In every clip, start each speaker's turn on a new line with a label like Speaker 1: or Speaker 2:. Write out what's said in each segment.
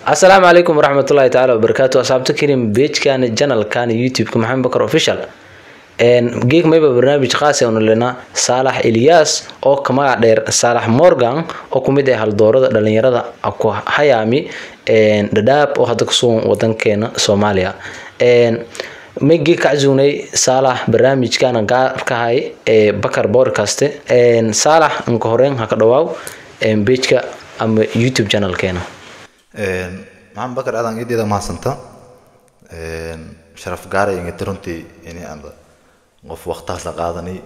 Speaker 1: السلام عليكم ورحمة الله تعالى وبركاته. أصحابتي كريم بيج كان الجنال كان يوتيوب كمحمد بكر أوفيشال. جيك ميبا برنامج خاص لنا صالح إلياس أو كما دير صالح مورغان أو كميدي هالدورة دلنيرة أكو حيامي دداب أو هذا كسون وطن كينا سوماليا. ميجي كعزوني صالح برنامج كان كهاي بكر بودكاست صالح نكهرين هكذا بيج أم يوتيوب channel كينا.
Speaker 2: محمد بكر أذن جديد ما سنتا شرف قاري إنك ترنتي يعني أنا وفي وقتها سقادني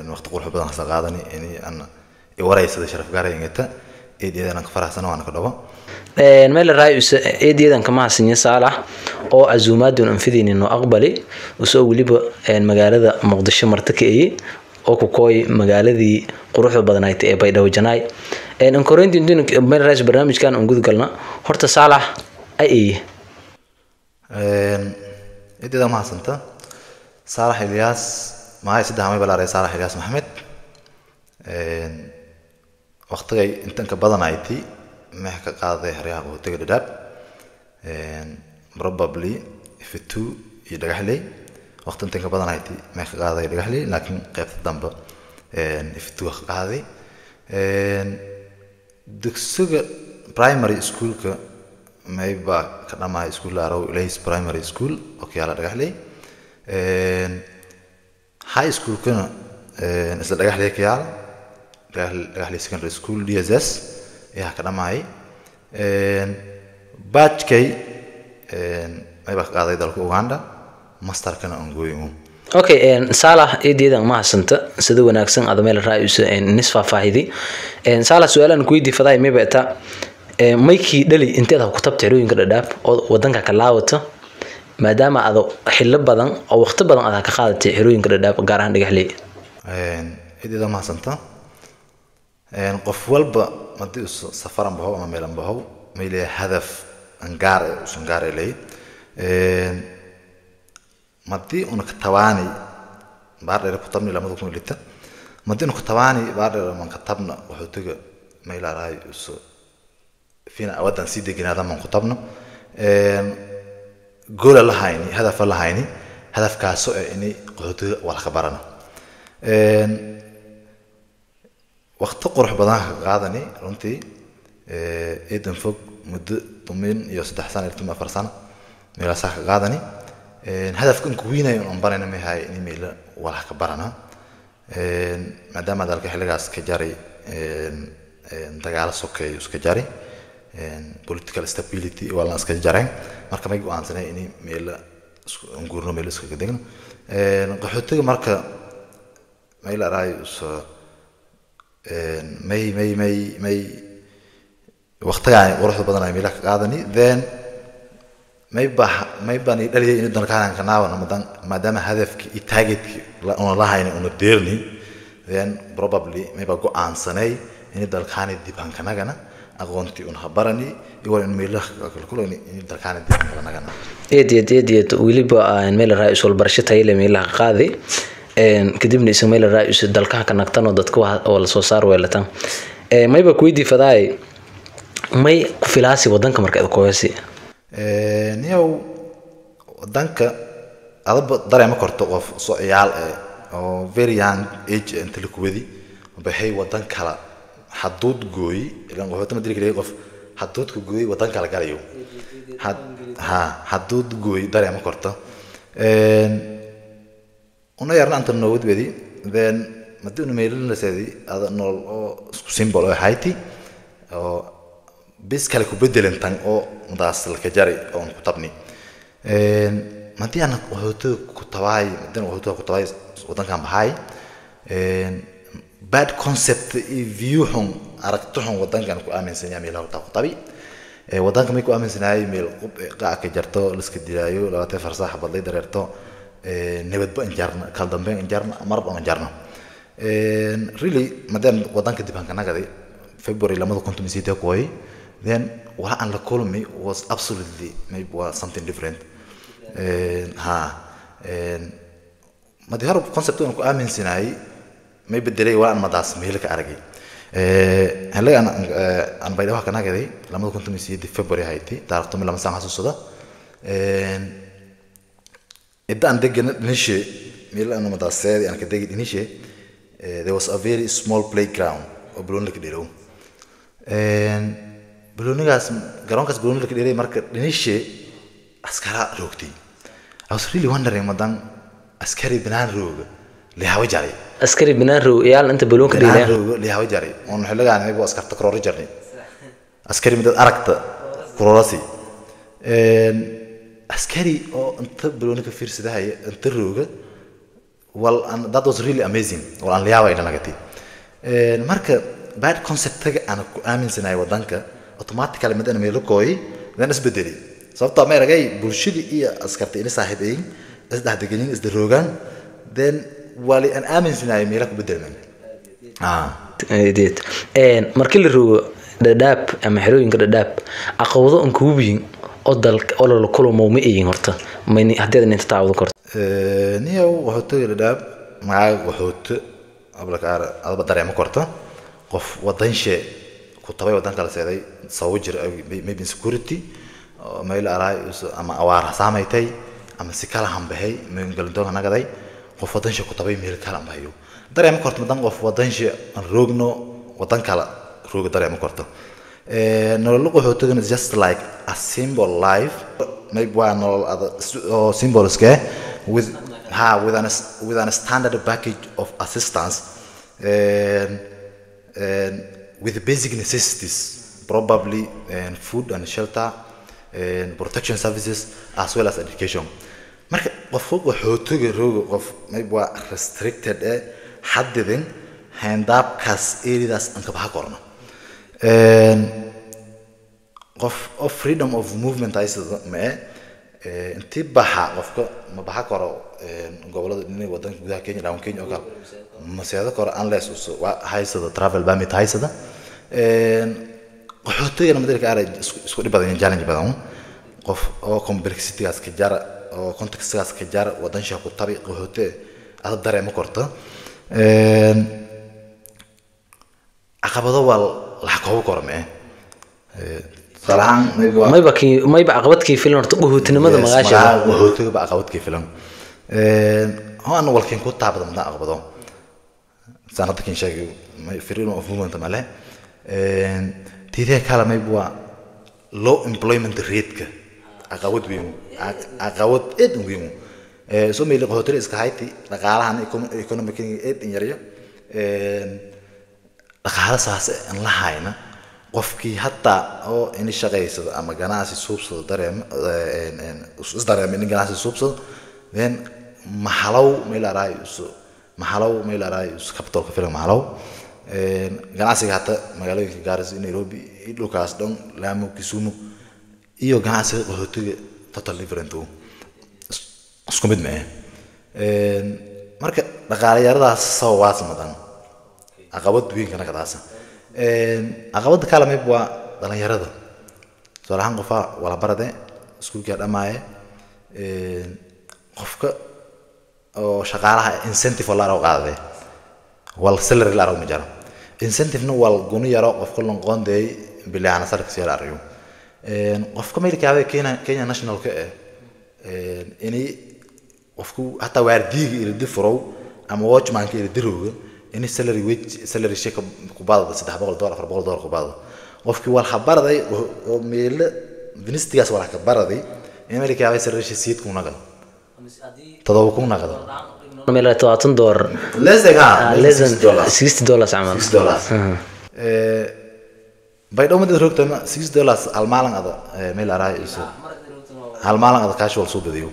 Speaker 2: وقت قول حبنا سقادني يعني أنا يوريس هذا شرف قاري إنك إيدي أنا كفرح سنة وأنا كذا
Speaker 1: مال الرئيس إيدي أنا كمان سنين صالح أو عزومات دون أنفذين إنه أقبلي وسوي لي المجال مقدش مرتكئي أو كوي مجال ذي قروح بدنايت بيدا وجناي إن كورنتي دون مال الرئيس برنامج كان موجود قلنا هرت صالح أي
Speaker 2: إيدي ده ما سنتا صالح إلياس ما هي سده عمي بلا صالح إلياس محمد وقت جاي أنت كبدنايتي ما حكى قاضي هريها وتقدر داب probably في تو يدرح لي وقت أنت كبدنايتي ما حكى قاضي يدرح لي لكن قيت الدنبا في تو قاضي دكسوغ primary school ك ما يبقى كنا مع school لارو ليس primary school أوكي على درح لي high school كنا نزل درح لي كيال درح لي secondary school DSS يا كنا معي batch كي ما يبقى قاعد يدرك أوغندا master كنا أنجويهم
Speaker 1: اوكي صالح ايديدا ما حسنت سدو wanaagsan ada meel raayis nisfa faahidi صالح su'aalan ku weydi faday meebta mayki dhali inteeda ku tabtay rooyinka dhadhaaf oo wadanka ka laawata maadaama aad xillo badan oo waqti badan aad ka qaadatay rooyinka dhadhaaf gaar ahaan dhagaxley
Speaker 2: eedida ma xasanta qof walba madii safaran baho ama meelan baho meelay hadaf angaar usan gaar ilay madii una katawani baadheer ku tabni lamada ku lita madii una katawani baadheer man katabna wuxuu taga meel araay uso فينا أودن سيد جنادا من قطبنا قول الله هيني هدف الله هيني هدف كاسو إني قلت ولا خبرنا وقت قرح بدنا قاعدني رنتي إيدن فوق مدة طمين يصدح سنة لتما فرسانة ميلا ساق قاعدني هدف كن كوينا ينبرنا مهاي إني ميلا ولا خبرنا ما دام ذلك حلقة سكجاري دجال سوكي سكجاري political stability wala iska jareen marka may go'aansanay in meel ngurno meel iska gadagno qaxootiga marka may la raay so may waqtiga ay quruxda badan ay meel ka qaadani then may bani dhaliyay in dalkaan ka naawana maadaama hadafki i targetki la ona lahayn ona deerni then probably may ba go'aansanay in dalkaan dib han kanagana أقونتي أنها براني يقول إنه ميلخ كل إن دركان الدين كلنا جنا.
Speaker 1: إيدي ويلي بقى إن ميل الرئيس والبرشة هي اللي ميلها قاضي كدبني اسم ميل الرئيس الدلكها كان نقطنا ضدكوا ولا صار ولا تام ما يبقى كويدي فداي ما يفلاسي ودنك مركز كويسي.
Speaker 2: نيو ودنك أضرب دري ما كرت وقف صعيال أو very young age أنت الكويدي وبهي ودنك هلا حدود جوي لأن قهوة ما أدري كده يقف حدود جوي وطن كلا كاريو حدود جوي داري ما كرتا أنا يارنا أنت النود بدي then ما تقول نميل لسه هذا نول سيمبل أو هايتي أو بس كله كبدل إنتان أو مدرسة الكجاري أو كتبني ما تي أنا قهوة كتواي ما تي قهوة كتواي وطن كام هاي bad concept viewهم أركتهم ودان كانوا كأمين سنيا ميلا وطبي ودان كم يكون أمين سنيا ميل قاع كجرتو لسك ديايو لو تفرصح بدي دريرتو نبت بإنجارنا كالدم بإنجارنا مرب إنجارنا really مدام ودان كدبان كنا كذي February لما كنت مسيته كوي then what أنا لكل me was absolutely maybe was something different ما دي هرب concept أنا كأمين سنيا ما يبدلي ولا أنا ما داس مهلك أرجع هلا أنا بيدوها كنا كذي لما كنت مسيد فبراير هايتي تعرفت من لما سامع صوصة إبدأ عندك نشة ميلا أنا متأثر أنا كده نشة there was a very small playground وبلون لك ديرو بلوني كاس جرون كاس بلون لك ديري مركز نشة أسكارا روكتي I was really wondering مدام أسكاري بنان روج لهاوي جاري
Speaker 1: askari binaan row yaal inta baloonka
Speaker 2: بنان
Speaker 1: dheelaya
Speaker 2: روج لهاوي جاري ونحلق عن يبغى أسكار تكرار جرني أسكاري مدة أركت كراسي أسكاري أو أنت بلوني كفير سده هاي أنت روج well and that was really amazing well أنا لياوي أنا قتي مركب بعد concept تجا أنا آمن سناي ودانك automatically مدة ميلو كوي then إسبدلي صفت أمير جاي برشلي إيه أسكرت إني صاحبين إزده دقيقين إزده روجان then والي أنا آمن سناي ميلك بدل مني
Speaker 1: deed markii la rogo dhadhaab ama xerooyinka dhadhaab aqoonado aan kugu biin oo dalka oo la kulmo ma eeyeen horta mayni haddii inta taawado korto
Speaker 2: نيو وحوت الداب مع وحوت قبل كار أضرب دري مكرته قف وضعين شيء كنت بقى وضعين كلا سيدي صوجر maybe security ما يلا راي أما أوارها ساميتي أما سكالة هم بهاي من قلدوه أنا كذاي قف وضعين شيء كنت بقى ميل كلام بهايو دري مكرت مدام قف وضعين شيء الروجنو وضعين كلا روج دري مكرته نقول وحوت is just like a symbol life maybe one or other symbols كه with an standard package of assistance and with basic necessities probably and food and shelter and protection services as well as education marka qofku wuxuu tagay roog qof maybe waa restricted xadidin handabkaas areas aan ka baxa korno qof of freedom of movement ay sidoo intii baxa qofka ma baxa karo gobolada inay wadanka gudaha Kenya dhawn Kenya oo kale ma seedo karo unless haysada travel permit haysada qaxootiga madalka aray isku dhibadan challenge badan qof oo complexity as ka jara oo context as ka jara wadan shaqo tabi qaxoote aad dareemo korto aqabado wal la koob korme صراحة
Speaker 1: ما يبقى عقبتك في لون تقوه تنمذ مغاشة
Speaker 2: وهو تبقى عقبتك في لون هو أنا والكين كنت تعبد من عقبضه سنة كين شيء ما يفرق له مفهوم أنت ماله تيجي كلام ما يبغى low employment rate ك عقبت بيمو عقبت إد بيمو سو ميل قهوتري إسكايتي لقالها عن economic إد إنجريا لقالها ساس إن لهاينا qofkii hatta oo in shaqeysado ama ganacsi suubsado dareem is dareem in ganacsi suubsado then mahalow meel araay capital ka filan mahalow ganacsiga hatta magaalooyinka Garissa Nairobi dhulkaas dhan Lamu Kisumu iyo ganacsiga qaxootiga total different isku mid ma marka dhaqaalayaaradaas soo waasmadan aqabad weyn kana kadaasa aqabad kala ma baa dhalinyarada salahan qofa wala barade iskuulka dhamaaye qofka oo shaqaalaha incentive la raaw qaaday wal salary la raaw ma jaro incentive no wal gunu yaro qofka loo qoonday bilaana sarka si la raaw qofka meelkaabe Kenya national ka ini qofku hatta waardiga ila difrow ama watchman ka ila diroga إن السالري ويج سالري شيء كبار $600 $400 كبار وفي والخبر ذي وميل بنستياس ولا خبر ذي إن أمريكا عايز سالري شيء سيد كونا قال تضوكون قال
Speaker 1: ميل $200
Speaker 2: لازم
Speaker 1: $60 عمل
Speaker 2: $6 بايد أمد الروك تما $6 المالن هذا ميل راي المالن هذا كاشوال سوب ذيو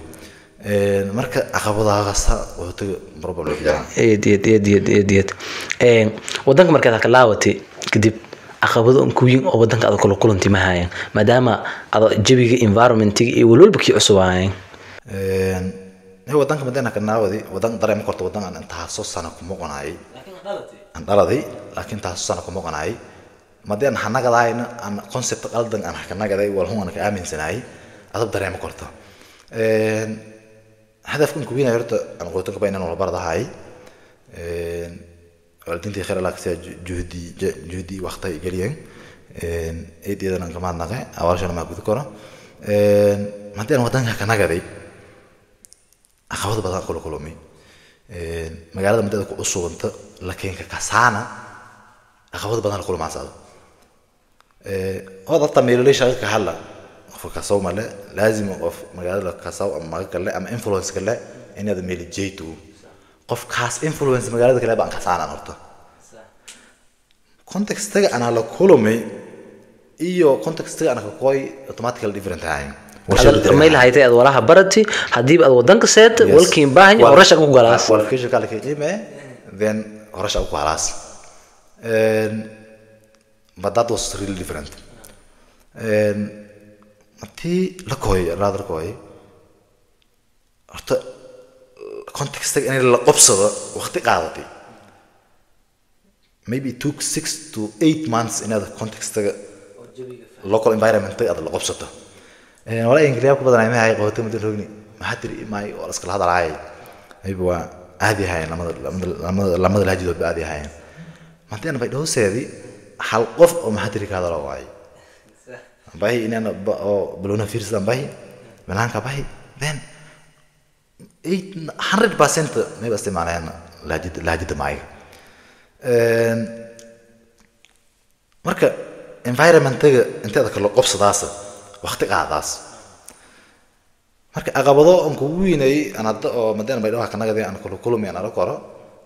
Speaker 2: marka aqabadaha qasta wuxuu probably
Speaker 1: eed wadanka markaad ka laawatay kadib aqabado ku weyn oo wadanka aad kula kulantii ma hayaan maadaama aad jawiga environment-iga iyo walba kii cusubaan
Speaker 2: wadanka madana ka naawadi wadan dareemo korto wadan aan inta soo sana ku moqonay aan dhaladay laakiin taas sana ku moqonay madana hanagadaayna aan concept qaldan aan ka nagaday wal huwa ka aaminsanaay aad dareemo korto هدفكم كبيرة يرد أنا قلت لكم بيننا ولا برضه هاي والدنتي خير الله كسي جهدي وقتي قليل إيدي هذا كمان نقع أول شيء ما قلت كورا ما تين وقتها كنا قدي أخذ بدأ كلومي مقالة مدة كأسوة أنت لكن كسانة أخذ بدأ كل ما صار هذا التميل ليش هذا كحلا فكسو ماله لازم أوف مقالة كسو أما كلا أما إنفلونس كلا إن هذا ميل جيتو قف خاص إنفلونس مقالة كلا بان كسانة نورته context تاعي أنا على كلومي إيو context تاعي أنا كوي automatically different هاي
Speaker 1: ميل هايتي أد وراها برتي حديب أد ودنك سيت ولكن باهني ورشة كو غلاس
Speaker 2: والكيش قال لك إيه then ورشة كو غلاس but that was really different تي لكوي rather كوي أرت context تاعي أنا لقبصة وقت قاعدتي maybe took 6 to 8 months in other context تاعي local environment تاعي هذا لقبصته ولا إنجليزي كبر أنا ما هاي قوتي مدير رجني ما حد ما ولا سكال هذا العاي هيبوا هذه هاي لما الهجي دوت هذه هاي ما تيجي أنا بيدو سيدي حال قف أو ما حد يريك هذا العاي باهي إني أنا بلونا فيرس باهي بنان كباهي then 100% ما بس تمانع أنا لهجي معي مركب environment تيجي أنت هذا كله قف صداسة وقت قاعداس marka aqabado aan ku weynay ana oo madana bay dhawaqa naga aan kulmi aan la koro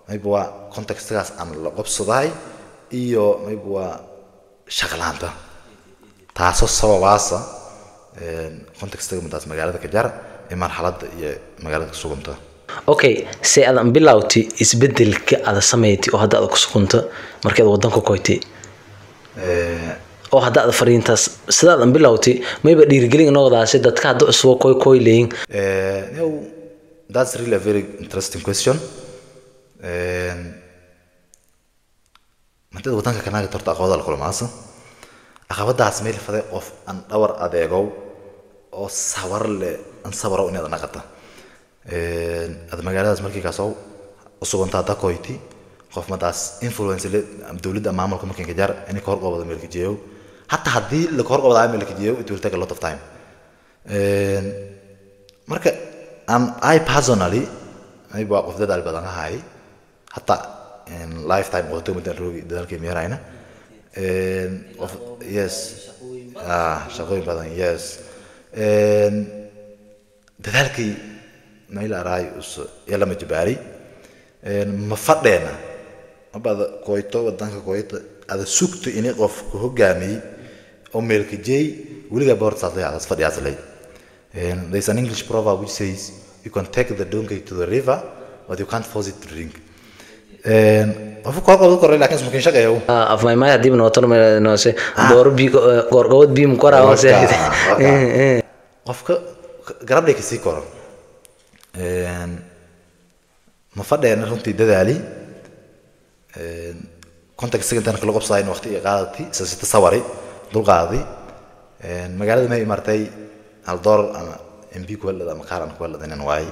Speaker 2: mayba contextgaas aan la qabsaday iyo mayba shaqalaanta taasoo sababaasa contextga midaas magaalada ka jar ee marxaladda iyo magaalada ku suganta
Speaker 1: okay si aad bilawti isbedelka aad sameeytay oo hadda aad ku sugunta markaad wadanka ku koytay oo hadda fariintaas sidaad bilawtay mayba dhiirigelin noqdaasay dadka hadda soo koyleeyeen
Speaker 2: that's really a very interesting question madad wadanka kanaga torta aqoonda la kulmaasa aqabadaas meel faday qof aan dhawr adeego oo sawar le aan sawaro inaad naqata ad magaaladaas markii ka soo usubanta ta koyti qof madaas influence le dawladda maamulka markii ka jar in ka horqoobada meel ka jeeyo حتى هدي اللي كهرب وضع عامل كديو it will take a lot of time مركا I personally أنا بوقف ده البدن هاي حتى in lifetime قلت مدة روي ده الكيمياء هنا yes شغوي بدن yes ده ذلك ما إلى رأي يلا مجباري مفضلنا بعد كويتو ودانك كويت هذا سكت إني قف كهجامي أمريكا جاي ولقى بورد صلي على صفر يعزلي. There's an English proverb which says you can take the donkey to the river but you can't force it to drink. أفكار قبل كوري لكن ممكن شيء يو.
Speaker 1: أفهم ما يدي بنوتر من ناسه دور بي قرقود بي مكورا واسه.
Speaker 2: أفكار قرب لك سيكورا. مفضل أنا رنتي دالي. context كنت أنا كلوب صاين وقتي قاعدتي سلسلة صوري دول قاعدي مقالة ما يمرتي الدور أنا إمبي كولا مقارن كولا ذن واي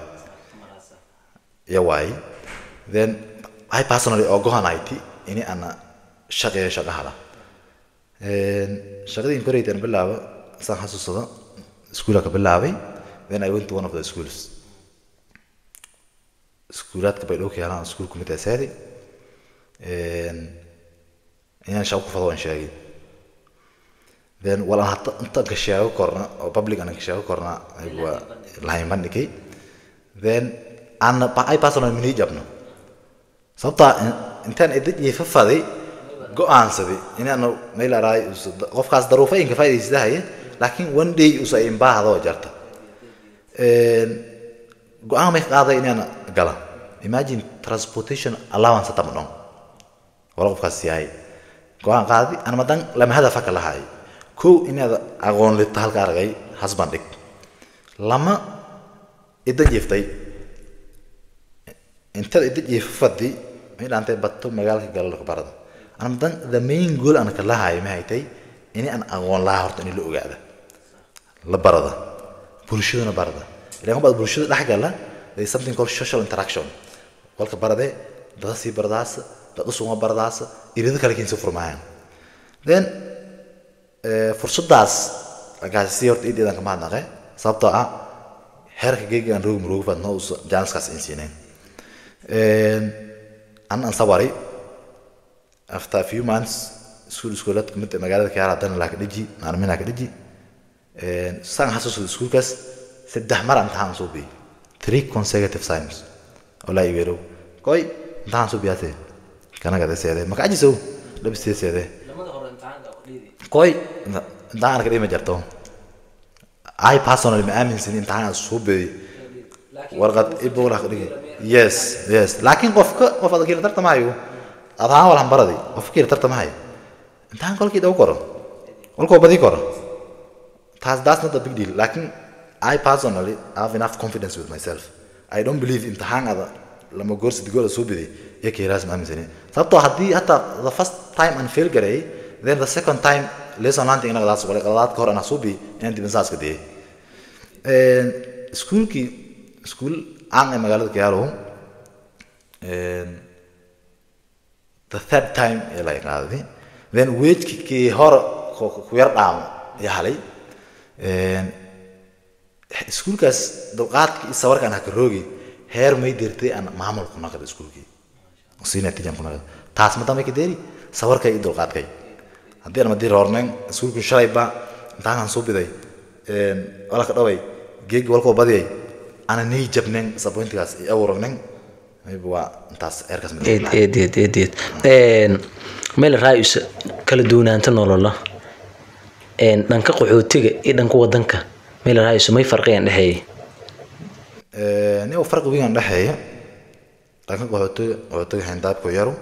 Speaker 2: يا واي then I personally أقوها نايتي إني أنا شقة هلا شقة إن كوريت أنا بالله صار حاسس صدا سكولك بالله then I went to one of the schools سكولات كبيروكي أنا سكول كمية أساسي يعني شاوك فضوان شاقي then ولا حتى أنت كشاو كورنا أو public أنا كشاو كورنا هو لاين منكي then أنا I personally مني جبنا صبتا أنت إذا يففذي go answer دي يعني أنا ما إلى رأي قف خاص ظروفين كفاية إزدهاية لكن one day أسأين باه هذا وجرته go أنا هذا إني أنا قلا imagine transportation allowance تمنون ولا قف خاص ياي قوان قاضي أنا مدن لما هذا فكر لهاي كو إني هذا أقول للتهل كارجي حسبانك لما إذا جفتي أنت إذا جفتي مين أنت بتو مجالك قال لك برضه أنا مدن the main goal أنا كلها هاي ما هيتي إني أنا أقول لها هرتني لو قاعدة لبرضه برشيدنا برضه اللي هم بعد برشيد لحق لا there is something called social interaction والك برضه ده سي برضه dad u soo baradaas irida kale kiin soo furmayaan then fursadaas agaasi horta iidan kama hadnaqay sababtoo ah heerka geegan roog roog fadno janskaas insiineen an sabari after a few months school kamid magaalada Kaara dan la kadiji aan mina kadiji san xasuusto schoolkaas saddex mar imtixaan soo bi 3 consecutive times wala iweero koy imtixaan soo biyaatay kana gada seeday ma kajiso labistay seeday lamada hore imtixaanka qodidi koy imtixaan ka dhima jarto I personally ma aaminsan imtixaan soo bi warqad iboola qodigi yes laakiin qof adag kale tartamayo adaan wala baradi qof kale tartamayo imtixaan kolkii daw koro walko badi koro that's not a big deal laakiin I personally have enough confidence with myself I don't believe imtixaan ada lama goorsid gool soo biday yake raas ma aaminsan sababtoo hadii hata the first time and fail garay then the second time lesson learned inaga daas wala qalaad ka hor ana soo bi inaan dib insaas ka dhigay school aan magaalada Kaaro the third time like qaadi then wait ki hor ku yar dhaam yahalay schoolkaas dulqaadkii sawarkan ka roogi heer may dirtay aan maamulku naqad schoolkii siina tijan kuna taas ma tamay kadeeri sawarka ii dulqaadkay hadii aan madir hornaan schoolku shalay ba intaan soo biday wala ka dhaway geeg walko badiyay ana nii jabneen sapointigaas ee awrognen ayba intaas eerkaas meel raayis kala duunaanta nolola dhanka qaxootiga iyo dhanka wadanka meel raayis may farqiyaan dhaxay niyo farq weyn dhaxay dhanka qaxootiga handaab ku yaro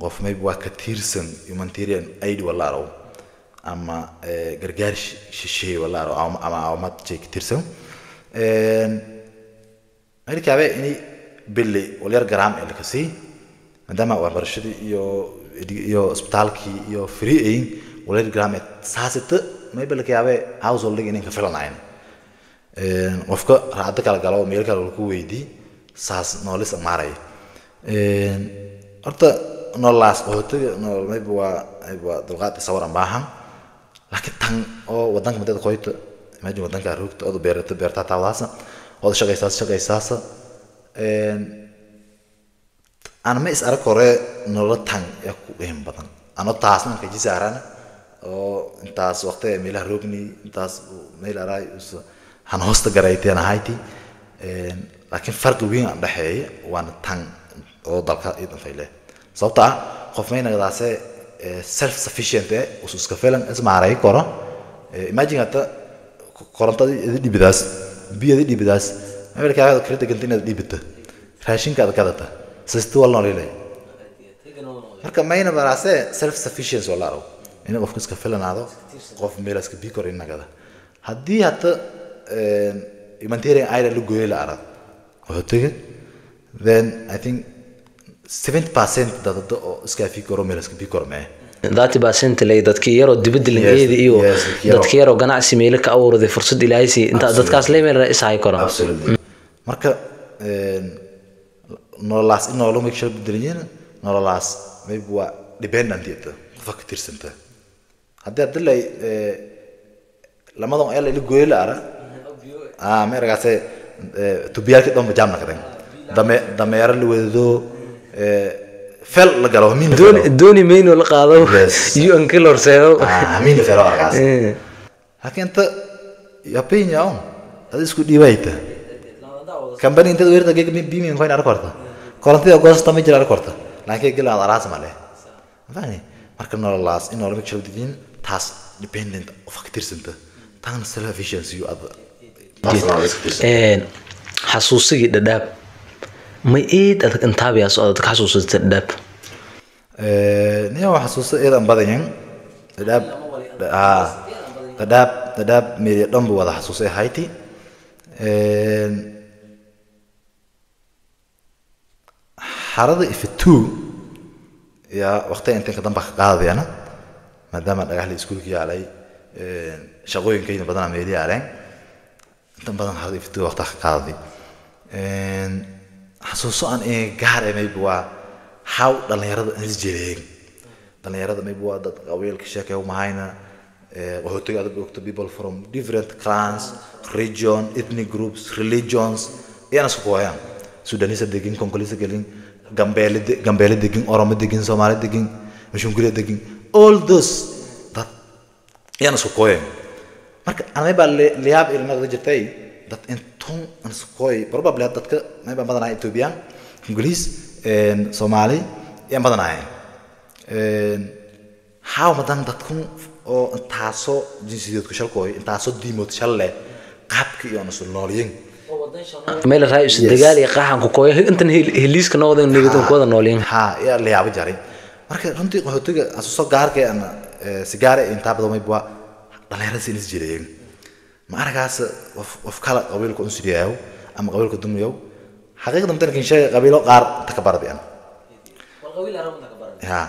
Speaker 2: qof may waa ka tiirsan humanitarian aid walaaro ama gargaar shisheey walaaro ama amad jeek tiirsan markaaba inay billi wal gram ee ka sii madama warbarashadii iyo isbitaalkii iyo free aid wal gram saasita may balkaabe household inay ka filanayn qofka raad kala galo meel kale ku weydii saas noolis maaray horta noolaas qootay nool may waa dulqaad sawaran baahan laakiin tan oo wadanka madad qoyto imagine wadanka roogto oo beerta taawdaasa oo shaqaysaas أنا ما أسألك كره نلتان يكون بدن أنا تاسنا كجيسارنا أو تاس وقت ميله روبني تاس ميله راي هنوست جرايتي أنا هايتي لكن فرق بين بحي وأنا تان أو ضلك إذا فيله صوتا خفينا قداسة self sufficient وسوس كفيلن اسمع راي كره imagine هذا كورنتا دي بداس دي بداس ما بالك هذا كريت قلتينا دي بته راشين كذا سيستو والله ليه marka mayna baraase self sufficiency wala rabo inuu qofku iska filanaado qof meel iska bi korin nagada hadii hata humanitarian aid lu gooyay la arag waxay then I think 70% dad oo iska fi koro meel iska bi kormay
Speaker 1: 30% lay dadkii yaro dibadda lingeeyada iyo dadkii yaro ganacsi meel ka awrday fursad ilaahaysi inta dadkaas leeyahay isaay koro
Speaker 2: marka nololaas in nolol ma kashal bedeliina nololaas may waa dependent iyada qofka tirsanta hadii adlay lamadan ay la gooyay la ara ma ragaasay tubiyalka dom jamna kadan dameer la wado fel la galo min
Speaker 1: dooni meyno la qaado iyo an kala horseedo
Speaker 2: min fel argaas laakiin inta yapinya hada isku dhibayta company inta weerta geeg biimi in qoyn arkorta korontada goosta ma jira arkorta laakiin gala araas ma leh fahmi marka nololaas in nolol kashal bedeliin taas dependent of tirsanta tan self efficiency you other
Speaker 1: xasuusigii dhadhaab ma eed adag intaabiyaas oo aad ka xasuusatay dhadhaab
Speaker 2: niyo xasuuso eedan badan dhadhaab meeyo dhanba wada xasuusay Haiti حرض إفتو يا وقتها أنت كده بخ قاضي أنا ما دام أنا أهل السكول كي علي شغوين كين بدنا ميلي عليه أنت بدنا حرض إفتو وقتها قاضي حسوسا أن إيه جهر ما يبوا how dhalinyarada is jireen dhalinyarada maybe waa dad qabiilka sheekay uma hayna qaxootiga aad ogto people from different clans region ethnic groups religions iyana isku qoyaan Sudanese degin Congolese degin Gambele degin Oromo degin Somali degin Mashungule degin all those that iyana isku qoyaan marka anay baa liyaab ilmaha jirtay that intuu aan isku qoy probably dadka maybe badanaa Ethiopian Congolese and Somali iyana badanaa how madan dadku oo intaaso jinsiyadeedku shalkooy intaaso diimood shalle qaabka iyo nasu nooliyeen
Speaker 1: meel raayis dagaal iyo qaxan ku kooyo intan heliiska noqdeen nabadon ku wada nooliyeen
Speaker 2: ha yaa la yaab jaray marka runtii qaxootiga aso gaarka aan sigaar inta badan may baa dhalinyarada si is jireen ma aragaas of kala qabiilku u siriyayo ama qabiilku dumiyo xaqiiqda inta kan shay qabiilo qaar takabardiyaan
Speaker 1: wal qabiil arab takabardiyaan
Speaker 2: ha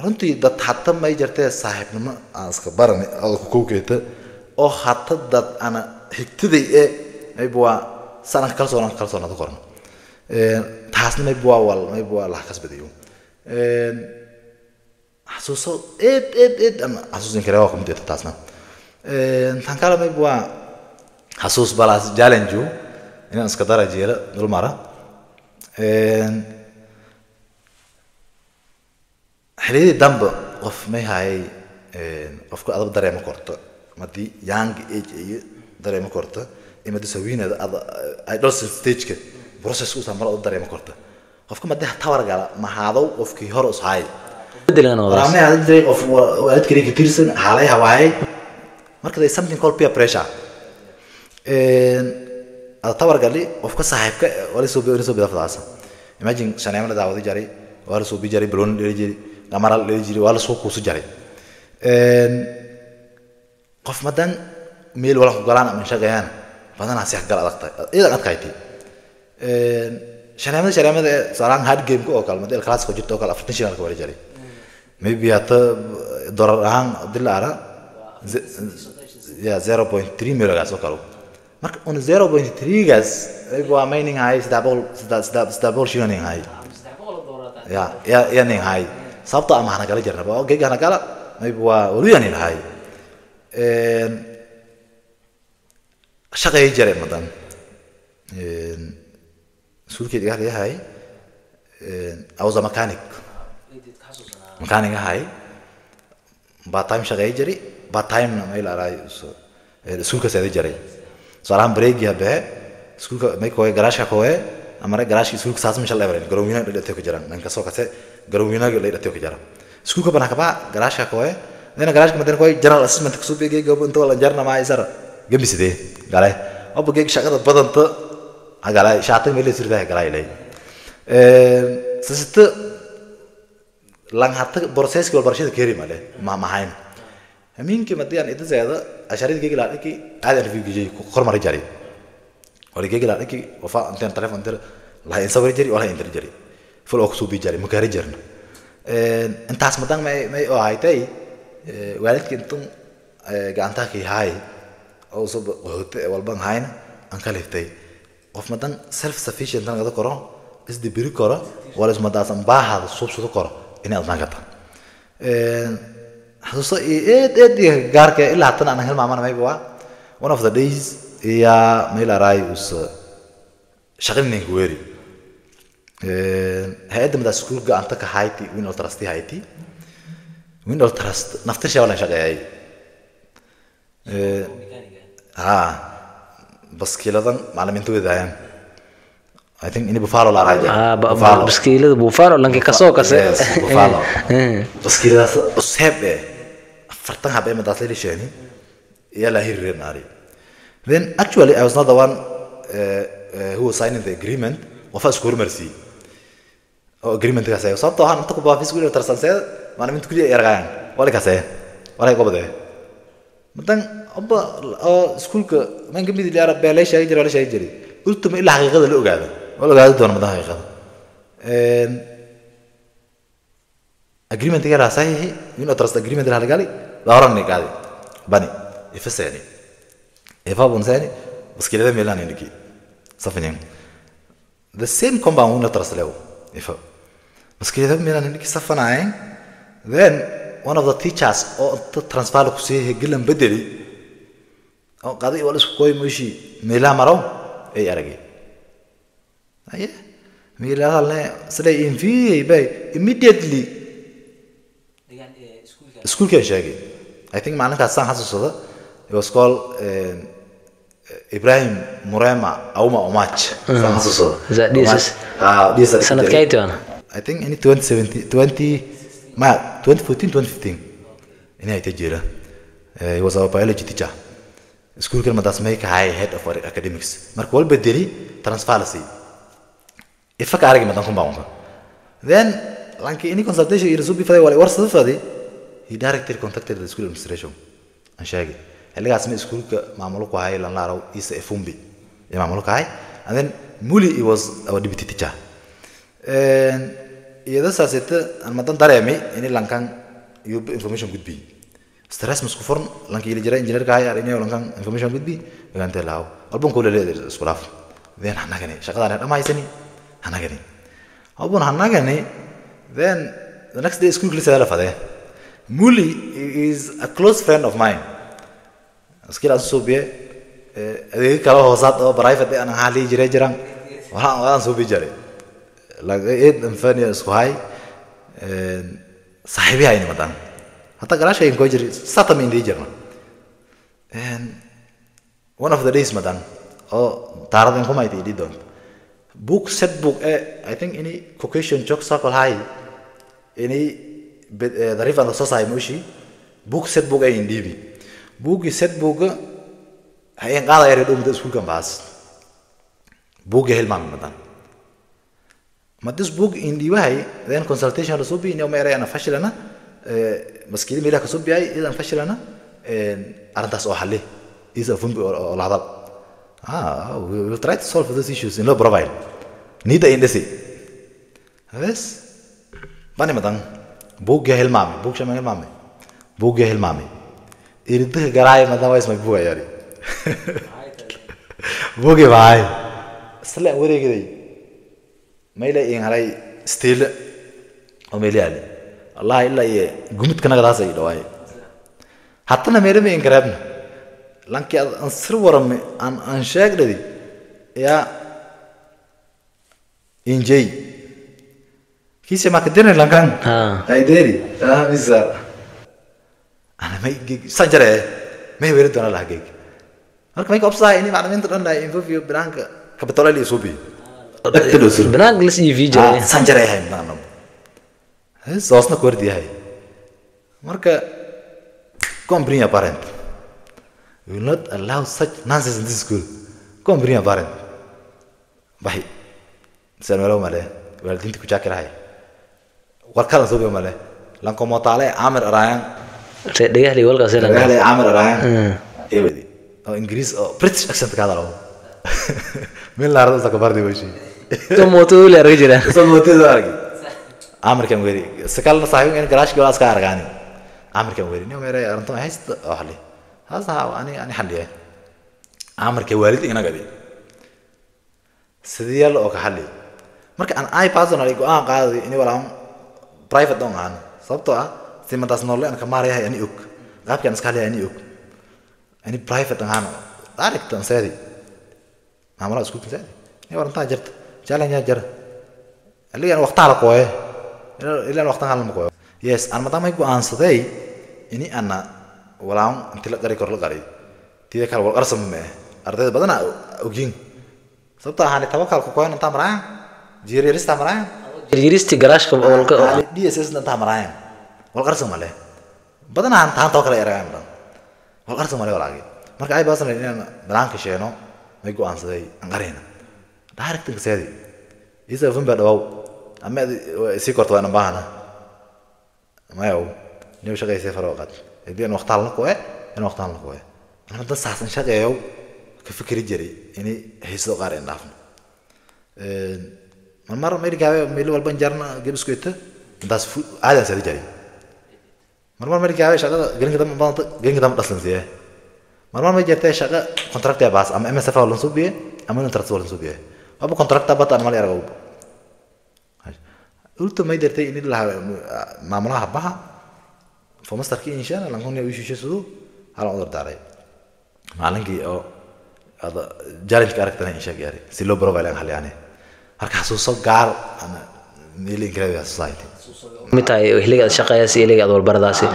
Speaker 2: runtii dad hatta may jirtay saaxiibnimo aan iska baranay oo ku kookeeta oo hatta dad ana xigtiday ay bua sanan kalsoonada qoran taasna may bua la kasbadiyo xasuuso ama xasuusin kare waa kumid taasna tan kale may bua xasuus balas challenge inaan iska darajeela dul mara xilidii dambe qof may hay qofka adab dareemo korto madii young age iyo dareemo korto ima disawiinada ay dhul stage process u sameeyo oo dareemo korto qofka madii tawar gala ma haado qofkii hore u sahay
Speaker 1: bedelan oo
Speaker 2: raamay hadii qof waalid kale ka tirsan xaalay hawaay marka there is something called peer pressure tawar gali qofka saaxiibka wali soo bidafdaasa imagine shanayna daawadi jaray wala soo bi jaray balon dhiri amaral dhiri wala soo ku soo jaray qof madan meel wala ku galaan ama shaqayaan badana si xaq gal adagtay iyada adkayti shanaamada saraan hard game ko kala madal class ko jirto kala afartan shilin ka wala jaray maybe hata doraran dilara ya 0.3 megagas oo kala marka on 0.3 gas ay waa mining high stable shilin high ya ning high sabta ama hana kala jarnaba oo geegana kala maybe waa waliyan high shaqay jiray madan sulkeed gaar yahay I was a mechanic ahay ba time shaqay jiray ba time na meel aray sulka saday jiray salaam break ya be sulka may ko garage ka koe amara garage sulka saas ma shalay baran garowina dhadhate ku jiraan dhanka soo kase garowina dhadhate ku jiraan sulka bana ka ba garage ka koe dana garage ka madan koy general assessment ku soo beegay gobo inta wala jarna ma isar gamiside galay أبو جيك شغلة بدن تا هقالي شاطر ميلي سيرده هقالي لي سست لان حتى بروسيس كل برشيد كريم عليه ما هاين همين كي مديان إذا زيادة أشاريد جيك لا لكي هذا في جي خرم رجالي ولا جيك لا لكي وفاء أنت تعرف أنت لا إنسان رجالي ولا إنت رجالي فل أكسو بيجاري مكاري جرنا أنت حس مدان ما هاي تاي والد كنتم قانتها كي هاي أو صب والبان هاين أنكلفتي قف مدان self sufficient أنا قد كره إس دي بري كره ولا إس مدان سنباها الصوب صوت كره إني أظن كده حسوسا إيه جارك إلا حتى أنا هل ما يبوا one of the days يا ميلا راي وس شغلني كويري هيدا مدى سكول جا أنت كهايتي وين ألترستي هايتي وين ألترست نفتش ولا شغاي بس كيلادن معلمين تو دايان I think إني بفعله لا راجع
Speaker 1: بس كيلاد بفعله لانك كسو كسر
Speaker 2: بفعله بس كيلاد أصحاب فرتان هبه مدرسة ليشاني يلا هيرين ناري then actually I was not the one who signed the agreement وفاز كور مرسي agreement كاسة وصاب طبعا أنت كوبا في سكول ترسل سيد معلمين تقولي يرجعين ولا كاسة ولا يقبض ده مثلاً أبا سكول ك ما نقبل اللي أعرف بلاش شيء جري ولا شيء جري قلت ما إلا حقيقة اللي قاعدة ولا قاعدة دون مدة حقيقة agreement كده صحيح من أترست agreement اللي هالقالي ظهرني قاعدة بني يفسرني يفهم ثاني بس كده ميلاني نكى صفنين the same compound من أترست له ifo maskiyada meelan ninki safanaayeen then one of the teachers oo transfer ku sii gilan bedeli oo qadi wala isku qoy meeshii meelaha maro ay aragay aye meelaha la sida invite bay immediately school ka sheegay I think maalinkaas saan xasuusada it was called Ibrahim Murema Auma Omach saan xasuusada
Speaker 1: That this is sanad kaytan
Speaker 2: I think in 2017 2014 2015 inay tajira he was our biology teacher school kan madas may ka hay head of academics marka wal bedeli transparency ifaka arag madan kuma onka then lanki ini consultation ila subi faday wala warsada faday he directly contacted the school administration and shagi haligaas ma schoolka maamulo ku hay lan laaro isa fumbi ya maamulo ka hay and then muli he was our deputy teacher and iyada saasita aan madan dareemay in lankan iyo information gudbi stress musku forn lanki ila jira engineer ka hay arinayo lankan information gudbi gante laaw albon ko leeyahay isku raaf then hanagani shaqadan dhamaysani hanagani albon hanagani then the next day school klisa la faday Muli is a close friend of mine askira suubiye adeeg kala hoosaad oo private aan hali jiran waxaan soo bijiray lageed anfani isku hay saaxiibi ayna madan hatta garashay ko jiri satam indi jirna and one of the days madan oo taaradan kuma ay tidii doon book set book I think any Caucasian joke circle high any the river the society mushi book set book ay indibi book set book ay qaada yar dum school kan baas book helman madan ما this book in the way then consultation رسوبي إنه ما يرى أنا فشلنا مسكين ميلا كسوبي أي إذا فشلنا أردت أسوأ حله إذا فهم العذاب we will try to solve these issues in no profile neither in the sea بس بني مثلا book جاهل مامي book شو معنى مامي book جاهل مامي يريده قراي مثلا واسمه book ياري book باي سلا وري كذي ما يلاقي هاي ستيل أو مليالي الله إلا قمت كنا قداسة يدواي حتى أنا ميرمي إنكرابنا لانكي أنصر ورمي أن شاك لدي يا إنجي كيسي ما كديرني لانكان هاي ديري ميزار أنا ما يجي سانجرة ما يورد أنا لاقيك أنا ما يكبسها إني معلمين ترى إنفوفيو برانك كبتولي لي صوبي
Speaker 1: بناق لسي في جاي
Speaker 2: سانجرة هاي مدانم زوجنا كوردي هاي مركا come bring a parent we will not allow such nonsense in this school come bring a parent bahi سنولو ماله والدين تكجاكر هاي وركلا سوبي ماله لانكو مطالع عامر رايان
Speaker 1: دغه لي ولقا سيلان
Speaker 2: دغه عامر رايان ايه بدي او انجليز او بريتش اكسنت كذا لو من لا رد سكبر دي وشي
Speaker 1: توموتو لي رجلا
Speaker 2: توموتو دارغي عامر كان غيري سكال صاحب ان جراش جواز كار غاني عامر كان غيري نو ميري ارنتو هيست احلي هذا اني حليه عامر كوالد انا غدي سيديال او كحلي marka aan ay personally go'aan qaaday in walaam private doon aan sababtoo ah simadas noole aan ka maarayahay ani og qaabkan iska leeyahay ani og ani private aan direct aan saadi maamula isku saadi ni waranta jirta challenge jar aliyan waqta la qooye ila waqta hal ma qooyo yes aan madamay go'aan saday ini ana walaam inta la qari kor la qari tida kale wal qarsam ma ardayda badana ogin sababtoo ah ani tawakkal ku qoyn inta maraan جيريريستا مراين
Speaker 1: جيريريستي غراش كم اول كو
Speaker 2: دي اس اس نتا مراين والقرص ماله بدنا ان تان توكل يراين والقرص ماله ولاغي marka ay baasan inaan banaanka sheeno may go'aansaday aan qareena direct ka saadi isa fun badaw ama si korto aan baahana mayo niyo shaqeysay farooqad idin waqtaan la kooye in waqtaan la kooye ana dad saasan shaqeeyo ka fikri jiray inay hayso qareen dhaafno مرة أمريكا ميلو البنجرنا جيب سكويته داس عادة سيد جاي مرة أمريكا شغال جرين كده من أصلا زيه مرة ما جت شغال كونتراكت يا باس أما MSF ولا نسوبيه أما نترتب ولا نسوبيه أبو كونتراكت بات أنا مالي أرجو قلت ما يدرتي إن الله معملها بها فمستر كي إن شاء الله لانكون يوشي شو على أقدر داري معلنكي أو هذا جاري كاركتر إن شاء الله سيلو برو على حالي يعني هرك حسوسه قال أنا ميلين كذا society
Speaker 1: متى هلقى شقة سيلي قاعد والبرداسي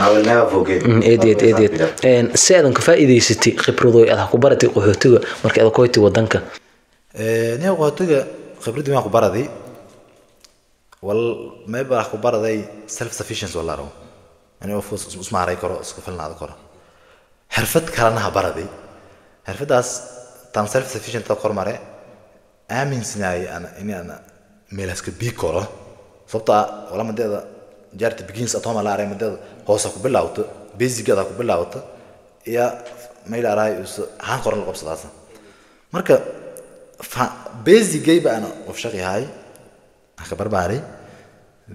Speaker 1: إيديت إن سيدنا كفائدة ستي خبرة هذا كبرتي قهوتي مركز كويتي ودنك
Speaker 2: نيو قهوتي خبرتي ما كبرتي وال ما يبغى كبرتي self sufficient ولا رو يعني أوفوس اسمع رأي كرو اسكفلنا هذا كرو حرفت كلامها بردي حرفت داس تام self sufficient تقول مرة آمن سناي أنا ميلاسك بيكورة صبتا ولا مدة جارت بيجينس أتوم على رأي مدة هوسك باللاوت بيزي كذا باللاوت يا ميل رأي هان قرن القبض داسا مركا بيزي جايب أنا وفشقي هاي أخبر باري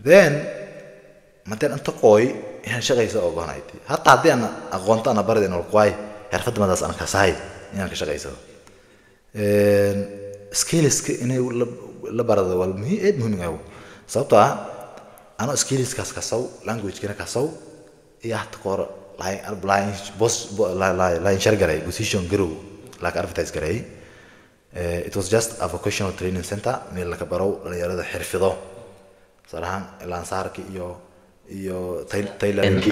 Speaker 2: then مدة أنت قوي يعني شقي سو أبغانيتي حتى عدي أنا أغنط أنا برد إنه القوي عرفت ما داس أنا كساي يعني كشقي سو سكيلز إنه لا برد ولا مهم أو صوتها أنا سكيلز كسو language كنا كسو يحتقر لاين بوس لاين شرقري position grow like advertise قري it was just a vocational training center من اللي كبروا اللي يراد حرفضه صراحة الأنصار iyo Thailand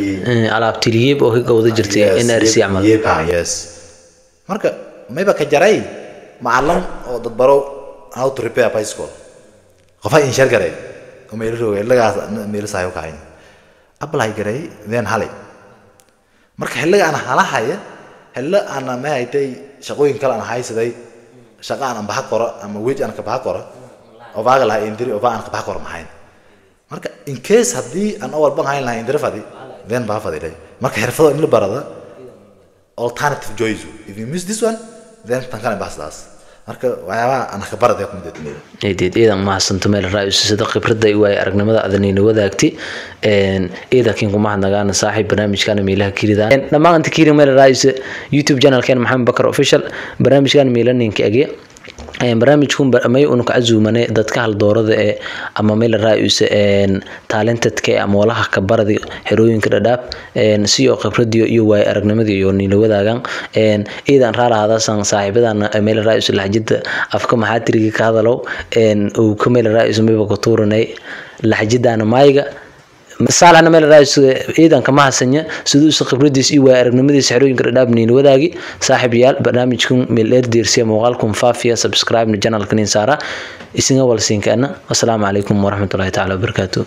Speaker 1: على بتليب أو هيك وده جرتي إن أرسي عمل
Speaker 2: yes مركا ما يبقى كجراي معلم أو تدبروا how to repair bicycle خفاي إنشار جراي وما يلرو إلا جالس ميل سايو كاين أبلاي جراي then حالي مركا هلا أنا حالا حيا هلا أنا ما هيتي شقوين كلا أنا هاي سداي شقا أنا بحقرة أما ويج أنا كبحقرة أو باقي لها إندري أو باقي أنا كبحقرة معين marka in case hadii aan awal baan hayn lahayn dirafadi then baa fadilay marka xirfado in la barada alternative choice if you miss this one then tan kale baasdaas marka waxyaaba aan ka baraday ku midadnay
Speaker 1: iidan ma santo meel raayis sida khibrada iyo way aragnimada adanina wadaagti iidakin kuma hadnagaan saaxiib barnaamijkan meelaha kiridaan dhamaanti kirin meel raayis YouTube channel kan Maxamed Bakar official barnaamijkan meelaninka age barnaamijkun amay uu ka azuumane dadka hal doorada ee ama meel raayis talented-ka ama walaha ka baradi xirooyinka dhadhaab si oo khibradiyo iyo way aragnimadii iyo nila wadaagan iidan raalaada saaxiibadan meel raayis lahjida afka maxaa tirigi ka hadalo uu ka meel raayis meeba ku tuuranay lahjidana mayga مثلا مال رئيس إذا كما حسنيا سدوس خبرديس إيوا أرنمديس حروين كردابني الوداعي صاحب يال برنامجكم ميلر ديرسيا مقالكم فافيا سبسكرايب للجنال كنين سارة إسنغ والسين كأنا والسلام عليكم ورحمة الله تعالى وبركاته.